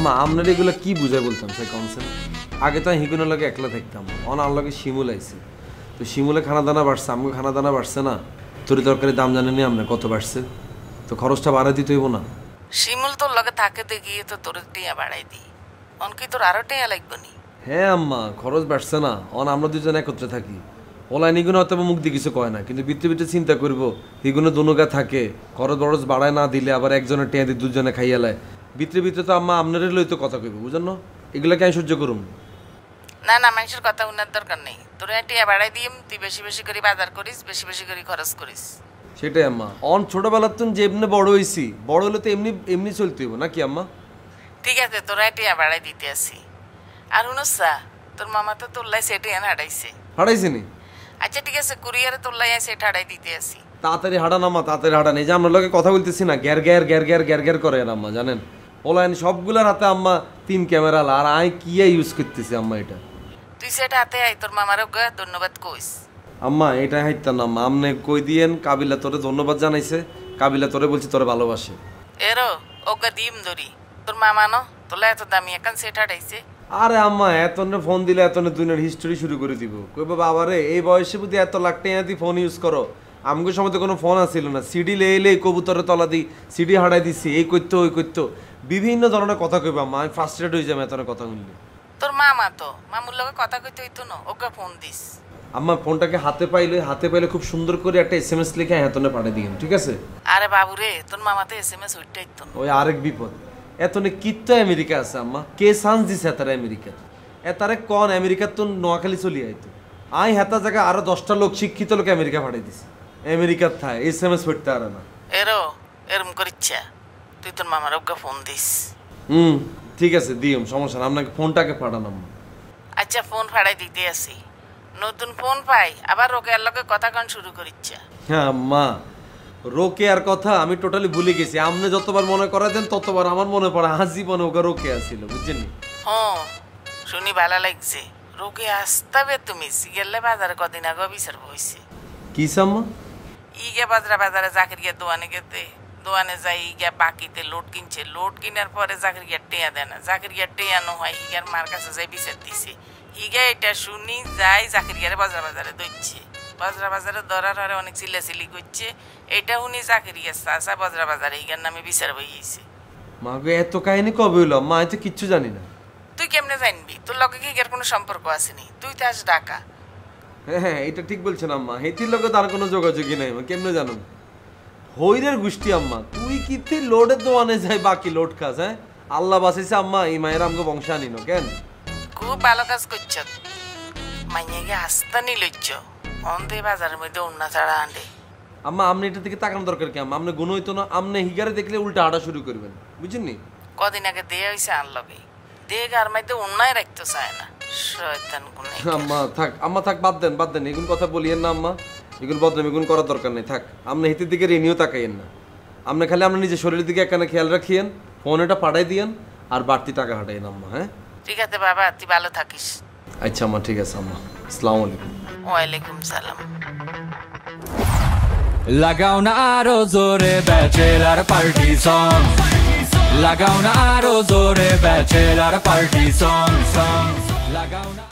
আম্মা আপনার এগুলো কি বুঝাই বলতাম স্যার কনসেন আগে তো হিগুনের লগে একলা থাকতাম অনার লগে শিমুল আইছে তো শিমুলে খানা দানা বাড়ছে আমাকে খানা দানা বাড়ছে না তরি তরকারি দাম জানেনি আপনার কত বাড়ছে তো খরচটা বাড়াই দিতে হইব না শিমুল তোর লগে থাকে দেখিয়ে তো তোর টিয়া বাড়াই দি অনকি তোর আরো টিয়া লাগবে নি হ্যাঁ আম্মা খরচ বাড়ছে না আমরা দুজন একত্রে থাকি ওলাই নিগুণ হয়তো মুখ দিয়ে কিছু কয় না কিন্তু ভিতরে ভিতরে চিন্তা করবো হিগুনে দুনুগা থাকে খরচ বরচ বাড়ায় না দিলে আবার একজনের টিয়া দিয়ে দুজনে খাইয়ালায় ভিতরে ভিতরে তো আম্মা আপনারই লই তো কথা কইব বুঝেন না এগুলাকে আমি সহ্য করুন না না মানুষের কথা উনার দরকার নেই তোর টিয়া বাড়াই দিম তুই বেশি বেশি করে বাজার করিস বেশি বেশি করে খরচ করিস সেটাই আম্মা ছোটবেলার তো যে এমনি বড় হয়েছি বড় হলে তো এমনি এমনি চলতে হইব নাকি আম্মা ঠিক আছে তোরা টিয়া বাড়াই দিতে আসি আর উনসা তোর মামা তো তোল্লাই সেটি এনে হাঁটাইছে হাঁটাইছে নি আচ্ছা ঠিক আছে কুরিয়ারে তোল্লাই সেট হাঁটাই দিতে আসি তাড়াতাড়ি হাঁটান আম্মা তাড়াতাড়ি হাঁটান এই যে আমরা লোকে কথা বলতেছি না গ্যার গ্যার গ্যার গ্যার গ্যার গ্যার করে আর আম্মা জানেন ওলাইন সবগুলোর হাতে আম্মা 3 ক্যামেরা আর আই কি ইউজ করতেছি আম্মা এটা তুই সেটা হাতে আই তোর মামারও ধন্যবাদ কইস আম্মা এটা হাইতাম না আম্মা আপনি কই দিয়েন কাবিলা তোরে ধন্যবাদ জানাইছে কাবিলা তোরে বলছি তোরে ভালোবাসে এরো ওকে দিম ধরি তোর মামা ন তোলা এত দামি এখন সেট হাঁটাইছে আরে আম্মা এতনে ফোন দিলে এতনে দুনিয়ার হিস্টোরি শুরু করে দিব কইবা বাবা রে এই বয়সে বুঝি এত লাখ টাকা দিয়ে ফোন ইউজ করো আমগো সময় তো কোনো ফোন আসছিল না সিডি লেইলে কবুতরের তলা দি সিডি হাঁটাই দিছি এই করতো ওই করতো বিভিন্ন ধরনের কথা কইবা আম্মা আমি ফ্রাস্ট্রেট হয়ে যাবে এতনে কথা শুনলে তোর মামা তো মামুর লগে কথা কইতে হইতো না ওকে ফোন দিস আম্মা ফোনটাকে হাতে পাইলে খুব সুন্দর করে একটা এসএমএস লিখে এতনে পাঠিয়ে দিন ঠিক আছে আরে বাবু রে তোর মামা তো এসএমএস হইতো না ওই আরেক বিপদ এতনে কিত্তো আমেরিকা আছে আম্মা কে চান্স দিছে এতারে আমেরিকা এতারে কোন আমেরিকা তো নোয়াখালী চলি আইতো আই হেতা জায়গা আরো 10টা লোক শিক্ষিত লোক আমেরিকা পাঠিয়ে দিছে আমেরিকার থায় এসএমএস পড়তে আর না এরম করিচ্ছা তুই তোর মামার ওকে ফোন দিস ঠিক আছে দিম সমস্যা না আপনাকে ফোনটাকে পাঠান আম্মা আচ্ছা ফোন ফাড়াই দিতে আসি নতুন ফোন পাই আবার ওকে আর লগে কথা কন শুরু করিচ্ছা হ্যাঁ আম্মা রোকে আর কথা আমি টোটালি ভুলে গেছি আপনি যতবার মনে করা দেন ততবার আমার মনে পড়ে জীবনে ওকে রোকে আসছিল বুঝছেন শুনি ভালো লাগছে রোকে আসতে তুমি গেলে বাজারে কদিন আগে বিচার হয়েছে কি সাম্মা ইগে বাজারে চাকরি গিয়ে দোয়ানে যাই ইগা বাকিতে লোড কিনছে লোড কিনার পরে চাকরি গিয়ে টেয়া দেয় না চাকরি গিয়ে টেয়া হয় ইগার মার কাছে যাই বিচার দিছে ইগা এটা শুনি যাই চাকরি গিয়ে বাজারে দইছে বাজারে ধরার হারে অনেক চিল্লাচিল্লি করছে এটা উনি চাকরি গেছে আসা বাজারে ইগার নামে বিচার বইয়েছে মা গো এত কাহিনী কবে হইলো মা তো কিচ্ছু জানি না তুই কেমনে জানবি তোর লগে কি ইগার কোনো সম্পর্ক আসেনি তুই তো আস ঢাকা হ্যাঁ এটা ঠিক বলছেন আম্মা হেতির লগে তার কোনো যোগাযোগই নাই মা কেমনে জানো হইরের গোষ্ঠী আম্মা তুই কিতে লোডের দোয়ানে যাই বাকি লোড খাস হ্যাঁ আল্লাহ বাঁচাইছে আম্মা এই মায়ের আমগো বংশ আনিনো কেন খুব ভালো কাজ করছ মাইয়াকে আস্তানি লইছ অন্ধে বাজারের মধ্যে উন্না ছাড়া আনলে আম্মা আপনি এটা থেকে তাকানো দরকার কি আম্মা আপনি গুণ হইতো না আপনি হিগারে দেখলে উল্টা হাঁটা শুরু করবেন বুঝছেন নি কদিন আগে দেয়া হয়েছে আন লগে দেখ আর মাইতে উন্নায় রাখতে চায় না শয়তান গুনে আম্মা থাক বাদ দেন এগুন কথা বলিয়েন না আম্মা এগুন বদনাম এগুন করার দরকার নেই থাক আপনি হিতের দিকে রেনিও তাকাইয়েন না আপনি খালি আপনার নিজের শরীরের দিকে একখানে খেয়াল রাখিয়েন ফোন এটা পাঠাই দিয়েন আর বাড়তি টাকা হাঁটাইন আম্মা হ্যাঁ ঠিক আছে বাবা তুই ভালো থাকিস আচ্ছা আম্মা ঠিক আছে আম্মা আসসালামু আলাইকুম ওয়ালাইকুম সালাম লাগাও না আরো জোরে ব্যাচেলার পার্টি সং লাগাও না আরো জোরে ব্যাচেলার পার্টি সং লাগাও না